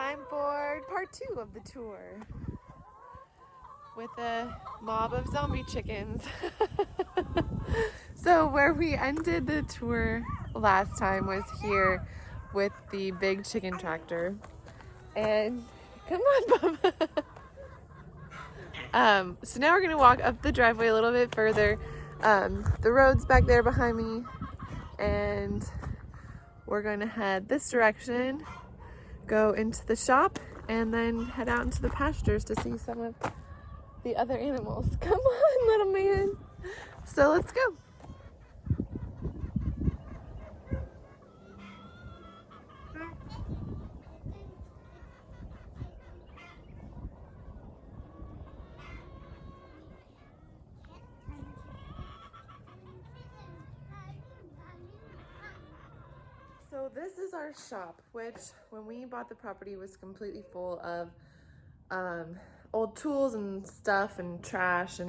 time for part 2 of the tour with a mob of zombie chickens. So where we ended the tour last time was here with the big chicken tractor. And come on, Bubba. So now we're gonna walk up the driveway a little bit further. The road's back there behind me, and we're gonna head this direction, go into the shop, and then head out into the pastures to see some of the other animals. Come on, little man. So let's go. So this is our shop, which when we bought the property was completely full of old tools and stuff and trash,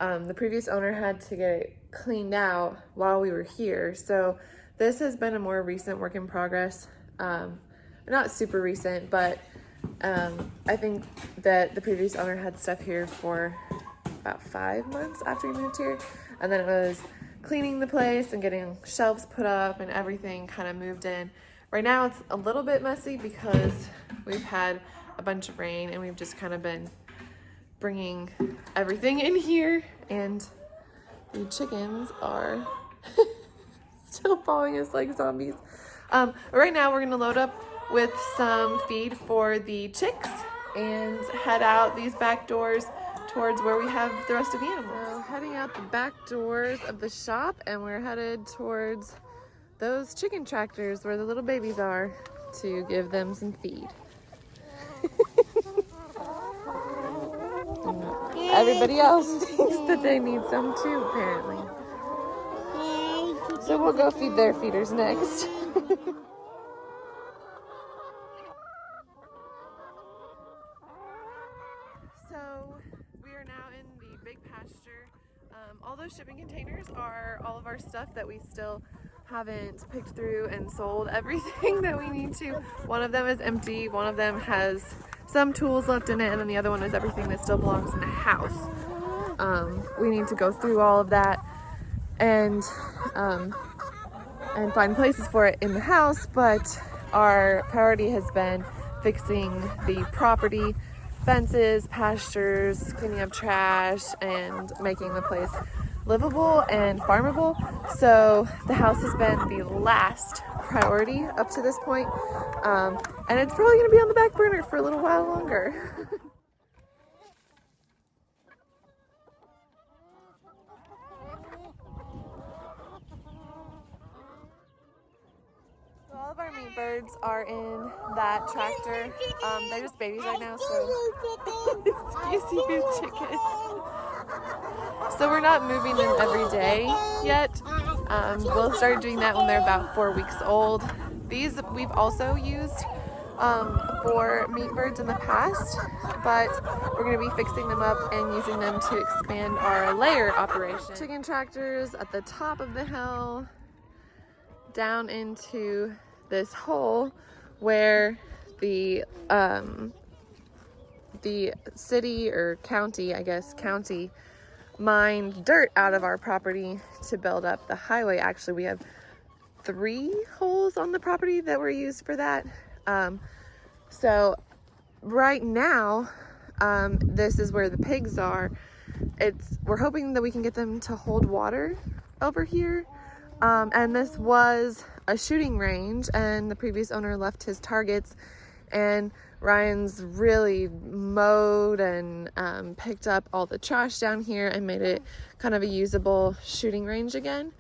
and the previous owner had to get it cleaned out while we were here. So this has been a more recent work in progress. Not super recent, but I think that the previous owner had stuff here for about 5 months after we moved here, and then it was cleaning the place and getting shelves put up and everything kind of moved in. Right now it's a little bit messy because we've had a bunch of rain and we've just kind of been bringing everything in here, and the chickens are still following us like zombies. Right now we're gonna load up with some feed for the chicks and head out these back doors towards where we have the rest of the animals. So heading out the back doors of the shop, and we're headed towards those chicken tractors where the little babies are to give them some feed. Everybody else thinks that they need some too, apparently. So we'll go feed their feeders next. So we are now in the big pasture. All those shipping containers are all of our stuff that we still haven't picked through and sold everything that we need to. One of them is empty, one of them has some tools left in it, and then the other one is everything that still belongs in the house. We need to go through all of that and find places for it in the house, but our priority has been fixing the property, fences, pastures, cleaning up trash, and making the place livable and farmable. So the house has been the last priority up to this point, and it's probably going to be on the back burner for a little while longer. So all of our meat birds are in that tractor. They're just babies right now, so excuse you, chickens. So we're not moving them every day yet. We'll start doing that when they're about 4 weeks old. These we've also used for meat birds in the past, but we're going to be fixing them up and using them to expand our layer operation. Chicken tractors at the top of the hill down into this hole where the city or county, I guess, county mined dirt out of our property to build up the highway. Actually, we have 3 holes on the property that were used for that. So right now, this is where the pigs are. We're hoping that we can get them to hold water over here. And this was a shooting range, and the previous owner left his targets, and Ryan's really mowed and picked up all the trash down here and made it kind of a usable shooting range again.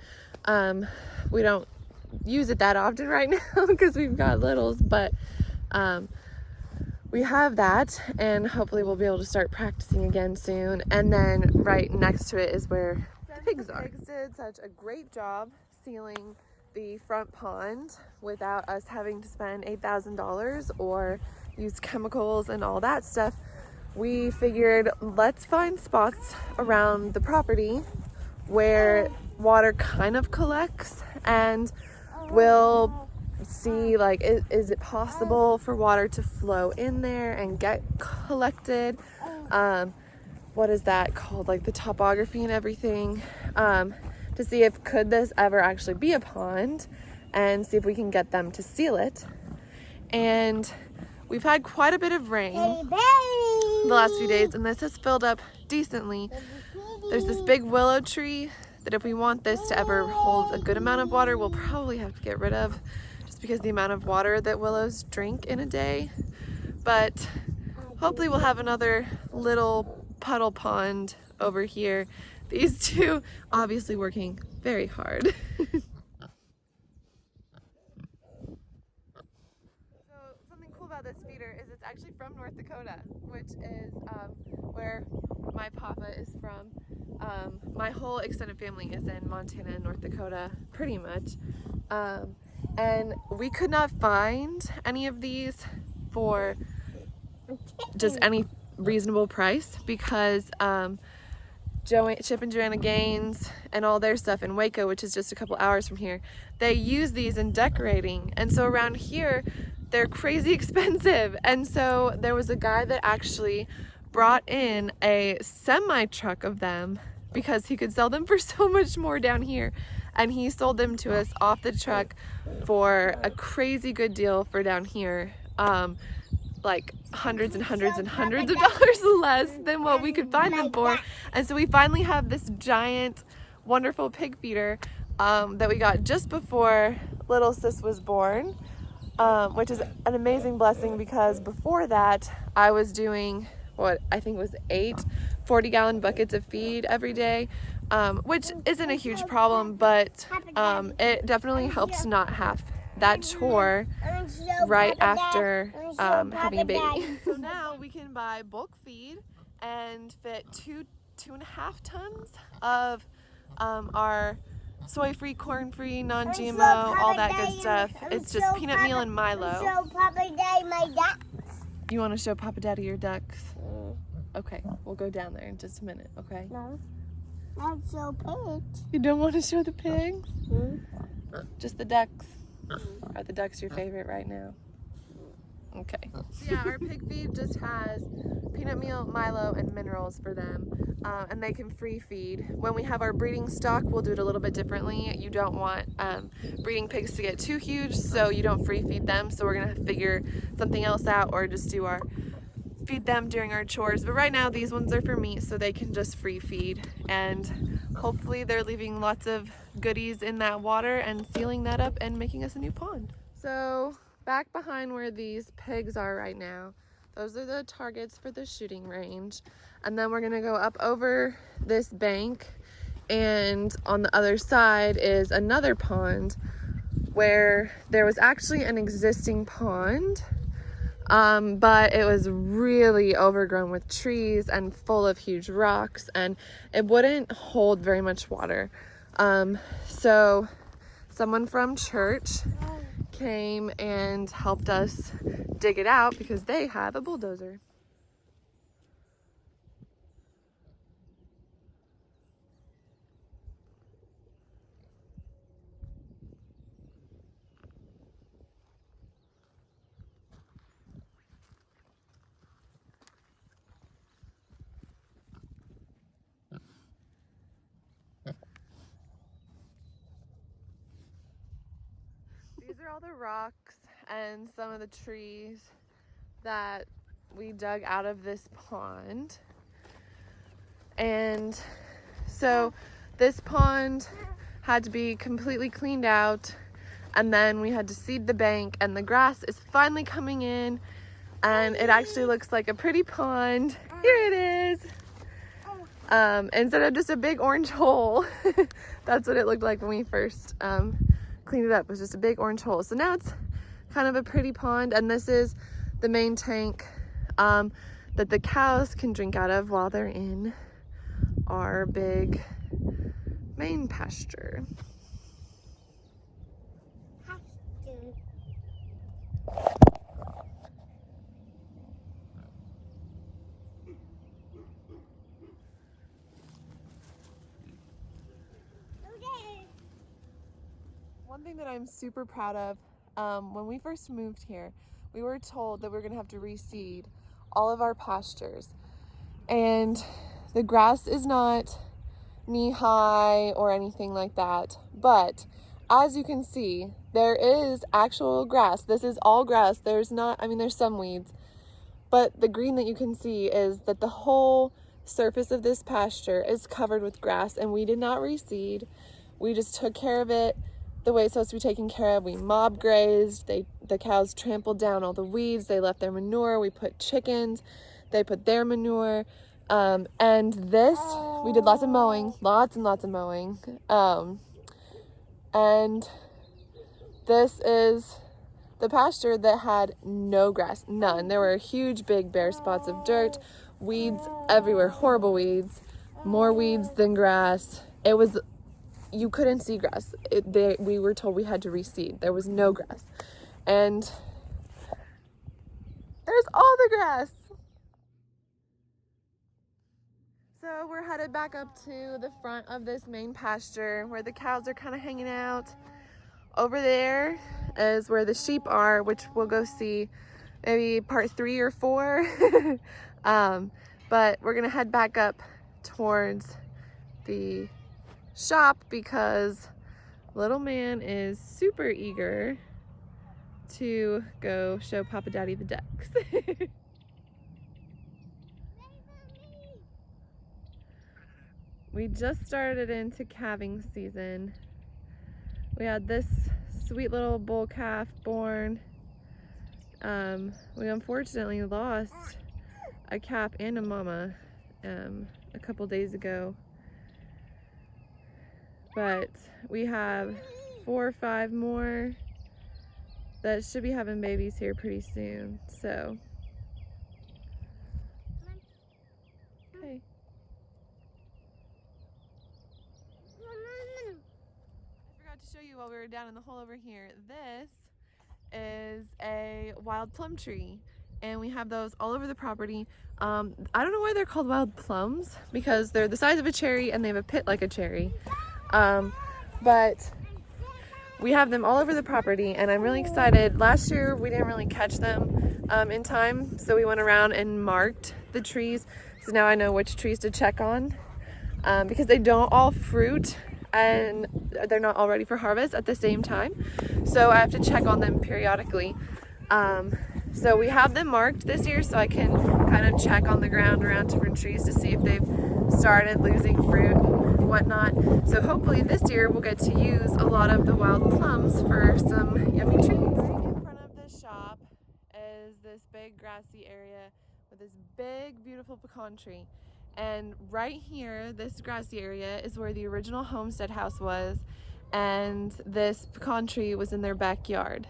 We don't use it that often right now because we've got littles, but we have that, and hopefully we'll be able to start practicing again soon. And then right next to it is where the pigs are. The pigs did such a great job sealing the front pond without us having to spend $8,000 or use chemicals and all that stuff. We figured, let's find spots around the property where water kind of collects, and we'll see like is it possible for water to flow in there and get collected. What is that called, like the topography and everything, to see if could this ever actually be a pond, and see if we can get them to seal it. And we've had quite a bit of rain the last few days, and this has filled up decently. There's this big willow tree that if we want this to ever hold a good amount of water, we'll probably have to get rid of, just because the amount of water that willows drink in a day. But hopefully we'll have another little puddle pond over here. These two obviously working very hard. So something cool about this feeder is it's actually from North Dakota, which is where my papa is from. My whole extended family is in Montana and North Dakota, pretty much. And we could not find any of these for just any reasonable price, because Chip and Joanna Gaines and all their stuff in Waco, which is just a couple hours from here, they use these in decorating. And so around here, they're crazy expensive. And so there was a guy that actually brought in a semi truck of them because he could sell them for so much more down here. And he sold them to us off the truck for a crazy good deal for down here. Like hundreds and hundreds and hundreds of dollars less than what we could find them for. And so we finally have this giant, wonderful pig feeder that we got just before little sis was born, which is an amazing blessing, because before that I was doing what I think was 8 40-gallon buckets of feed every day, which isn't a huge problem, but it definitely helps to not have that chore right after having a baby. So now we can buy bulk feed and fit 2.5 tons of our soy-free, corn-free, non-GMO, all that good stuff. It's just peanut meal and Milo. Show Papa Daddy my ducks. You want to show Papa Daddy your ducks? Okay, we'll go down there in just a minute, okay? No, not show pigs. You don't want to show the pigs? Just the ducks. Are the ducks your favorite right now? Okay. So yeah, our pig feed just has peanut meal, Milo, and minerals for them, and they can free feed. When we have our breeding stock, we'll do it a little bit differently. You don't want breeding pigs to get too huge, so you don't free feed them. So we're gonna have to figure something else out, or just do our feed them during our chores. But right now these ones are for meat, so they can just free feed, and hopefully they're leaving lots of goodies in that water and sealing that up and making us a new pond. So back behind where these pigs are right now, those are the targets for the shooting range. And then we're gonna go up over this bank, and on the other side is another pond where there was actually an existing pond, but it was really overgrown with trees and full of huge rocks, and it wouldn't hold very much water. So someone from church came and helped us dig it out because they have a bulldozer. These are all the rocks and some of the trees that we dug out of this pond. And so this pond had to be completely cleaned out, and then we had to seed the bank, and the grass is finally coming in, and it actually looks like a pretty pond. Here it is. Instead of just a big orange hole. That's what it looked like when we first cleaned it up. It was just a big orange hole. So now it's kind of a pretty pond, and this is the main tank that the cows can drink out of while they're in our big main pasture. One thing that I'm super proud of when we first moved here, we were told that we were going to have to reseed all of our pastures. And the grass is not knee-high or anything like that. But as you can see, there is actual grass. This is all grass. There's not, I mean, there's some weeds. But the green that you can see is that the whole surface of this pasture is covered with grass, and we did not reseed. We just took care of it the way it's supposed to be taken care of. We mob grazed. The cows trampled down all the weeds. They left their manure. We put chickens. They put their manure. And this, we did lots of mowing, lots and lots of mowing. And this is the pasture that had no grass, none. There were huge, big, bare spots of dirt, weeds everywhere, horrible weeds, more weeds than grass. It was, you couldn't see grass. We were told we had to reseed. There was no grass. And there's all the grass. So we're headed back up to the front of this main pasture where the cows are kind of hanging out. Over there is where the sheep are, which we'll go see maybe part 3 or 4. But we're gonna head back up towards the shop because little man is super eager to go show Papa Daddy the ducks. We just started into calving season. We had this sweet little bull calf born. We unfortunately lost a calf and a mama a couple days ago. But we have 4 or 5 more that should be having babies here pretty soon. So, hey. To show you while we were down in the hole over here, this is a wild plum tree, and we have those all over the property. I don't know why they're called wild plums, because they're the size of a cherry and they have a pit like a cherry, but we have them all over the property, and I'm really excited. Last year we didn't really catch them in time, so we went around and marked the trees, so now I know which trees to check on, because they don't all fruit and they're not all ready for harvest at the same time, so I have to check on them periodically. So we have them marked this year so I can kind of check on the ground around different trees to see if they've started losing fruit and whatnot. So hopefully this year we'll get to use a lot of the wild plums for some yummy treats. In front of the shop is this big grassy area with this big beautiful pecan tree. And right here, this grassy area is where the original homestead house was, and this pecan tree was in their backyard.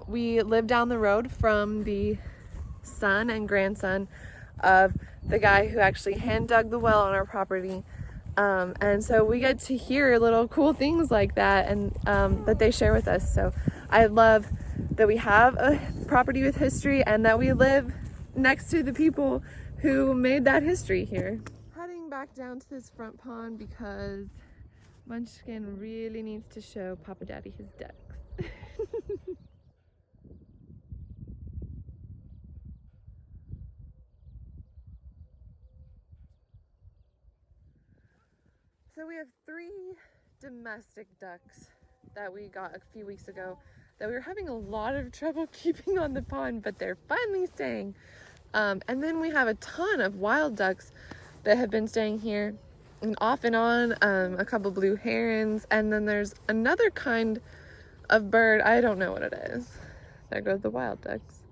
We live down the road from the son and grandson of the guy who actually hand dug the well on our property. And so we get to hear little cool things like that, and that they share with us. So I love that we have a property with history and that we live next to the people who made that history here. Heading back down to this front pond because Munchkin really needs to show Papa Daddy his ducks. So we have 3 domestic ducks that we got a few weeks ago that we were having a lot of trouble keeping on the pond, but they're finally staying. And then we have a ton of wild ducks that have been staying here, and off and on, a couple blue herons, and then there's another kind of bird, I don't know what it is. There goes the wild ducks.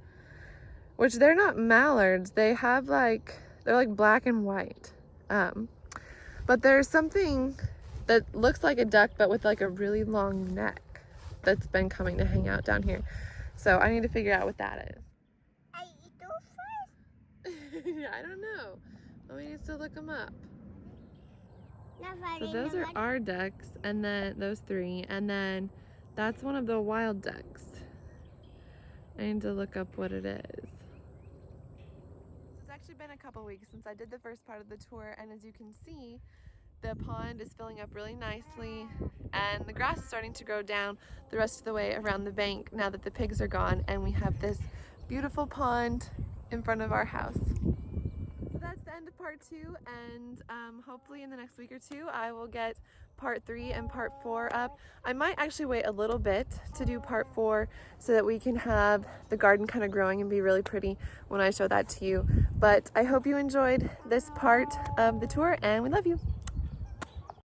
Which they're not mallards, they have they're like black and white. But there's something that looks like a duck but with like a really long neck that's been coming to hang out down here. So I need to figure out what that is. I don't know. We need to look them up. So those are our ducks, and then those 3, and then that's one of the wild ducks. I need to look up what it is. It's actually been a couple weeks since I did the first part of the tour, and as you can see, The pond is filling up really nicely, and the grass is starting to grow down the rest of the way around the bank now that the pigs are gone, and we have this beautiful pond in front of our house. So that's the end of part 2, and hopefully in the next week or 2 I will get part 3 and part 4 up. I might actually wait a little bit to do part 4 so that we can have the garden kind of growing and be really pretty when I show that to you. But I hope you enjoyed this part of the tour, and we love you.